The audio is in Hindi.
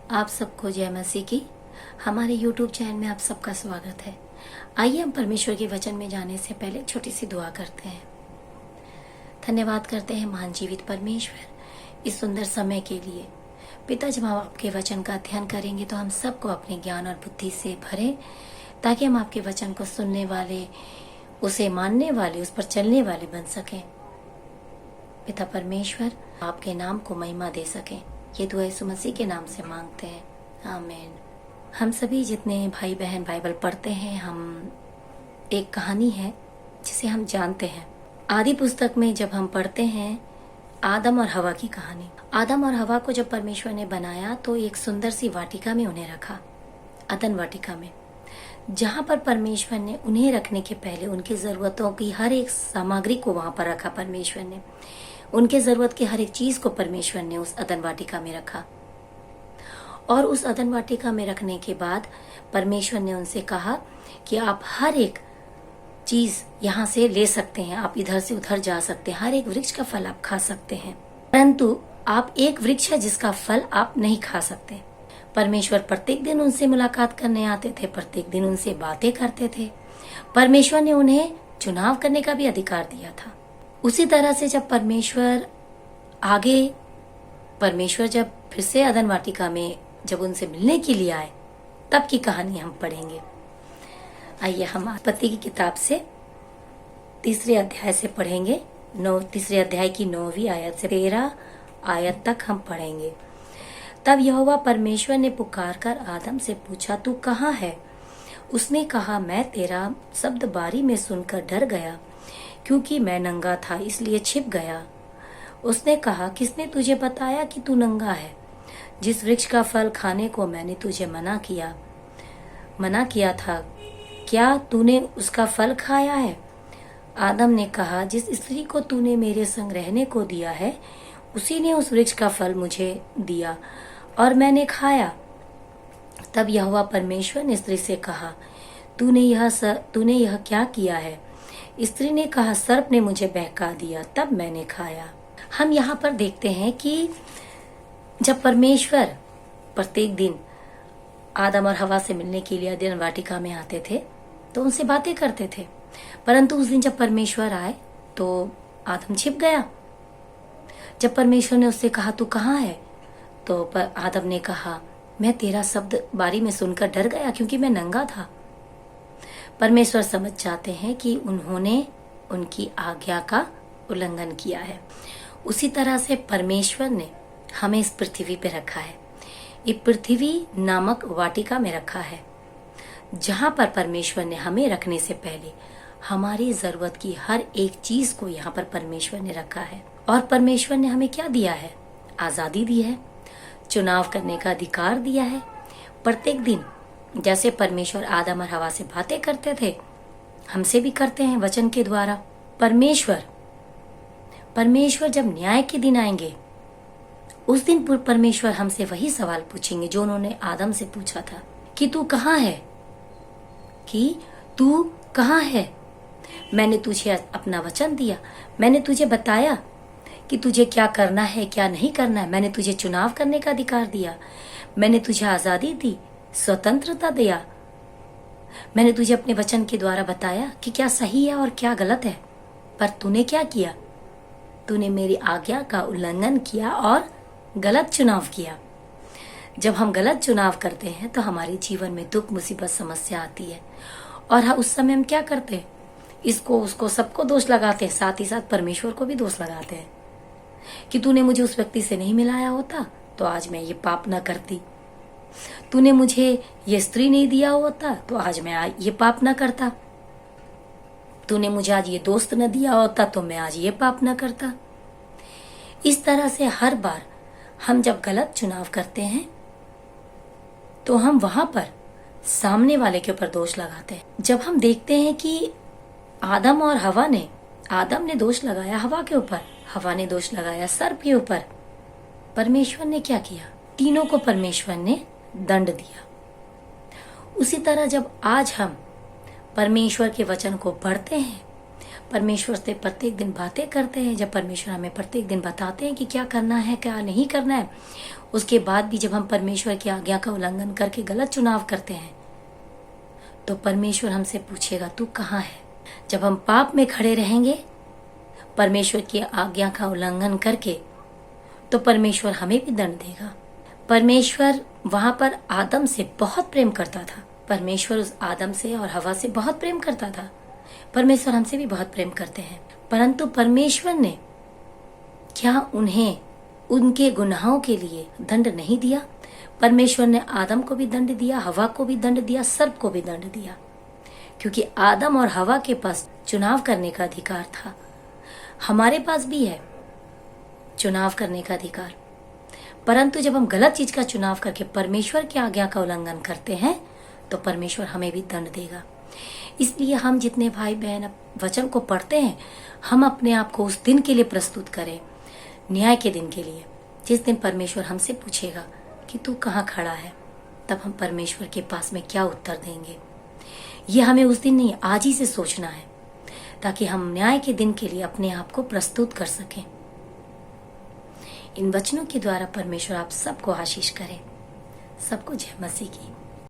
आप सबको जय मसीह की। हमारे YouTube चैनल में आप सबका स्वागत है। आइए हम परमेश्वर के वचन में जाने से पहले एक छोटी सी दुआ करते हैं। धन्यवाद करते हैं महान जीवित परमेश्वर इस सुंदर समय के लिए। पिता, जब हम आपके वचन का अध्ययन करेंगे तो हम सबको अपने ज्ञान और बुद्धि से भरें, ताकि हम आपके वचन को सुनने वाले, उसे मानने वाले, उस पर चलने वाले बन सकें। पिता परमेश्वर, आपके नाम को महिमा दे सकें। ये दुआ यीशु मसीह के नाम से मांगते हैं, आमीन। हम सभी जितने भाई बहन बाइबल पढ़ते हैं, हम एक कहानी है जिसे हम जानते हैं। आदि पुस्तक में जब हम पढ़ते हैं आदम और हवा की कहानी। आदम और हवा को जब परमेश्वर ने बनाया तो एक सुंदर सी वाटिका में उन्हें रखा, अदन वाटिका में, जहाँ पर परमेश्वर ने उन्हें रखने के पहले उनकी जरूरतों की हर एक सामग्री को वहां पर रखा। परमेश्वर ने उनके जरूरत की हर एक चीज को परमेश्वर ने उस अदन वाटिका में रखा। और उस अदन वाटिका में रखने के बाद परमेश्वर ने उनसे कहा कि आप हर एक चीज यहाँ से ले सकते हैं, आप इधर से उधर जा सकते हैं, हर एक वृक्ष का फल आप खा सकते हैं, परंतु आप एक वृक्ष है जिसका फल आप नहीं खा सकते। परमेश्वर प्रत्येक दिन उनसे मुलाकात करने आते थे, प्रत्येक दिन उनसे बातें करते थे। परमेश्वर ने उन्हें चुनाव करने का भी अधिकार दिया था। उसी तरह से जब परमेश्वर जब फिर से अदन वाटिका में जब उनसे मिलने के लिए आए, तब की कहानी हम पढ़ेंगे। आइए हम उत्पत्ति की किताब से 3 अध्याय से पढ़ेंगे। 3 अध्याय की 9वीं आयत से 13 आयत तक हम पढ़ेंगे। तब यहोवा परमेश्वर ने पुकार कर आदम से पूछा, तू कहाँ है? उसने कहा, मैं तेरा शब्द बारी में सुनकर डर गया, क्योंकि मैं नंगा था, इसलिए छिप गया। उसने कहा, किसने तुझे बताया कि तू नंगा है? जिस वृक्ष का फल खाने को मैंने तुझे मना किया था, क्या तूने उसका फल खाया है? आदम ने कहा, जिस स्त्री को तूने मेरे संग रहने को दिया है, उसी ने उस वृक्ष का फल मुझे दिया और मैंने खाया। तब यहोवा परमेश्वर ने स्त्री से कहा, तूने यह क्या किया है? स्त्री ने कहा, सर्प ने मुझे बहका दिया, तब मैंने खाया। हम यहाँ पर देखते हैं कि जब परमेश्वर प्रत्येक दिन आदम और हवा से मिलने के लिए अदन वाटिका में आते थे तो उनसे बातें करते थे, परंतु उस दिन जब परमेश्वर आए तो आदम छिप गया। जब परमेश्वर ने उससे कहा, तू कहाँ है? तो आदम ने कहा, मैं तेरा शब्द बारी में सुनकर डर गया, क्योंकि मैं नंगा था। परमेश्वर समझ जाते हैं कि उन्होंने उनकी आज्ञा का उल्लंघन किया है। उसी तरह से परमेश्वर ने हमें इस पृथ्वी पे रखा है, ये पृथ्वी नामक वाटिका में रखा है, जहाँ पर परमेश्वर ने हमें रखने से पहले हमारी जरूरत की हर एक चीज को यहाँ पर परमेश्वर ने रखा है। और परमेश्वर ने हमें क्या दिया है? आजादी दी है, चुनाव करने का अधिकार दिया है। प्रत्येक दिन जैसे परमेश्वर आदम और हवा से बातें करते थे, हमसे भी करते हैं वचन के द्वारा। परमेश्वर जब न्याय के दिन आएंगे, उस दिन परमेश्वर हमसे वही सवाल पूछेंगे जो उन्होंने आदम से पूछा था कि तू कहाँ है? मैंने तुझे अपना वचन दिया, मैंने तुझे बताया कि तुझे क्या करना है, क्या नहीं करना है। मैंने तुझे चुनाव करने का अधिकार दिया, मैंने तुझे आजादी दी, स्वतंत्रता दिया। मैंने तुझे अपने वचन के द्वारा बताया कि क्या सही है और क्या गलत है, पर तूने क्या किया? तूने मेरी आज्ञा का उल्लंघन किया और गलत चुनाव किया। जब हम गलत चुनाव करते हैं तो हमारे जीवन में दुख, मुसीबत, समस्या आती है, और उस समय हम क्या करते हैं? इसको उसको सबको दोष लगाते हैं, साथ ही साथ परमेश्वर को भी दोष लगाते हैं कि तूने मुझे उस व्यक्ति से नहीं मिलाया होता तो आज मैं ये पाप न करती, तूने मुझे ये स्त्री नहीं दिया होता तो आज मैं ये पाप न करता, तूने मुझे आज ये दोस्त न दिया होता तो मैं आज ये पाप न करता। इस तरह से हर बार हम जब गलत चुनाव करते हैं तो हम वहां पर सामने वाले के ऊपर दोष लगाते हैं। जब हम देखते हैं कि आदम ने दोष लगाया हवा के ऊपर, हवा ने दोष लगाया सर्प के ऊपर, परमेश्वर ने क्या किया? तीनों को परमेश्वर ने दंड दिया। उसी तरह जब आज हम परमेश्वर के वचन को पढ़ते हैं, परमेश्वर से प्रत्येक दिन बातें करते हैं, जब परमेश्वर हमें प्रत्येक दिन बताते हैं कि क्या करना है क्या नहीं करना है, उसके बाद भी जब हम परमेश्वर की आज्ञा का उल्लंघन करके गलत चुनाव करते हैं तो परमेश्वर हमसे पूछेगा तू कहाँ है। जब हम पाप में खड़े रहेंगे परमेश्वर की आज्ञा का उल्लंघन करके तो परमेश्वर हमें भी दंड देगा। परमेश्वर वहां पर आदम से बहुत प्रेम करता था। परमेश्वर उस आदम से और हवा से बहुत प्रेम करता था। परमेश्वर हमसे भी बहुत प्रेम करते हैं, परंतु परमेश्वर ने क्या उन्हें उनके गुनाहों के लिए दंड नहीं दिया? परमेश्वर ने आदम को भी दंड दिया, हवा को भी दंड दिया, सर्प को भी दंड दिया, क्योंकि आदम और हवा के पास चुनाव करने का अधिकार था। हमारे पास भी है चुनाव करने का अधिकार, परंतु जब हम गलत चीज का चुनाव करके परमेश्वर की आज्ञा का उल्लंघन करते हैं तो परमेश्वर हमें भी दंड देगा। इसलिए हम जितने भाई बहन वचन को पढ़ते हैं, हम अपने आप को उस दिन के लिए प्रस्तुत करें, न्याय के दिन के लिए, जिस दिन परमेश्वर हमसे पूछेगा कि तू कहाँ खड़ा है। तब हम परमेश्वर के पास में क्या उत्तर देंगे, ये हमें उस दिन नहीं आज ही से सोचना है, ताकि हम न्याय के दिन के लिए अपने आप को प्रस्तुत कर सकें। इन वचनों के द्वारा परमेश्वर आप सबको आशीष करे। सबको जय मसीह की।